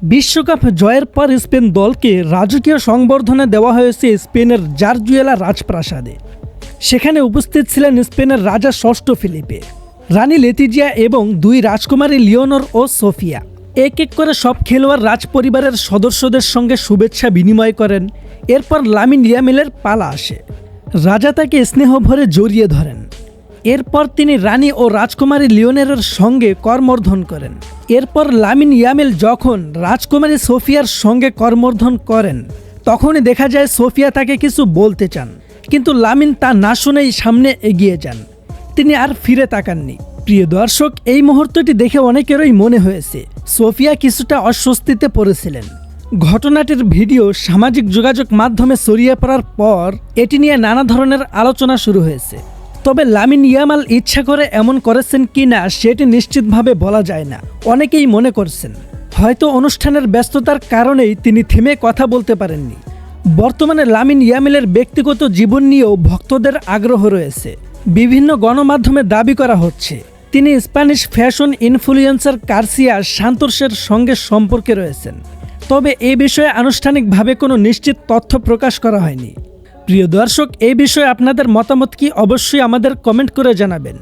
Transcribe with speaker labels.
Speaker 1: বিশ্বকাপ জয়ের পর স্পেন দলকে রাজকীয় সংবর্ধনা দেওয়া হয়েছে স্পেনের জারজুয়েলা রাজপ্রাসাদে। সেখানে উপস্থিত ছিলেন স্পেনের রাজা ষষ্ঠ ফিলিপে, রানী লেতিজিয়া এবং দুই রাজকুমারী লিওনর ও সোফিয়া। এক এক করে সব খেলোয়াড় রাজপরিবারের সদস্যদের সঙ্গে শুভেচ্ছা বিনিময় করেন। এরপর লামিন ইয়ামালের পালা আসে। রাজা তাকে স্নেহ ভরে জড়িয়ে ধরেন। এরপর তিনি রানী ও রাজকুমারী লিওনেরের সঙ্গে করমর্দন করেন। এরপর লামিন ইয়ামাল যখন রাজকুমারী সোফিয়ার সঙ্গে করমর্দন করেন, তখনই দেখা যায় সোফিয়া তাকে কিছু বলতে চান, কিন্তু লামিন তা না শুনেই সামনে এগিয়ে যান। তিনি আর ফিরে তাকাননি। প্রিয় দর্শক, এই মুহূর্তটি দেখে অনেকেরই মনে হয়েছে সোফিয়া কিছুটা অস্বস্তিতে পড়েছিলেন। ঘটনাটির ভিডিও সামাজিক যোগাযোগ মাধ্যমে ছড়িয়ে পড়ার পর এটি নিয়ে নানা ধরনের আলোচনা শুরু হয়েছে। তবে লামিন ইয়ামাল ইচ্ছা করে এমন করেছেন কিনা সেটি নিশ্চিতভাবে বলা যায় না। অনেকেই মনে করছেন হয়তো অনুষ্ঠানের ব্যস্ততার কারণেই তিনি থেমে কথা বলতে পারেননি। বর্তমানে লামিন ইয়ামালের ব্যক্তিগত জীবন নিয়েও ভক্তদের আগ্রহ রয়েছে। বিভিন্ন গণমাধ্যমে দাবি করা হচ্ছে তিনি স্প্যানিশ ফ্যাশন ইনফ্লুয়েন্সার গার্সিয়া সান্তোসের সঙ্গে সম্পর্কে রয়েছেন। তবে এই বিষয়ে আনুষ্ঠানিকভাবে কোনো নিশ্চিত তথ্য প্রকাশ করা হয়নি। প্রিয় দর্শক, এই বিষয়ে আপনাদের মতামত কি অবশ্যই আমাদের কমেন্ট করে জানাবেন।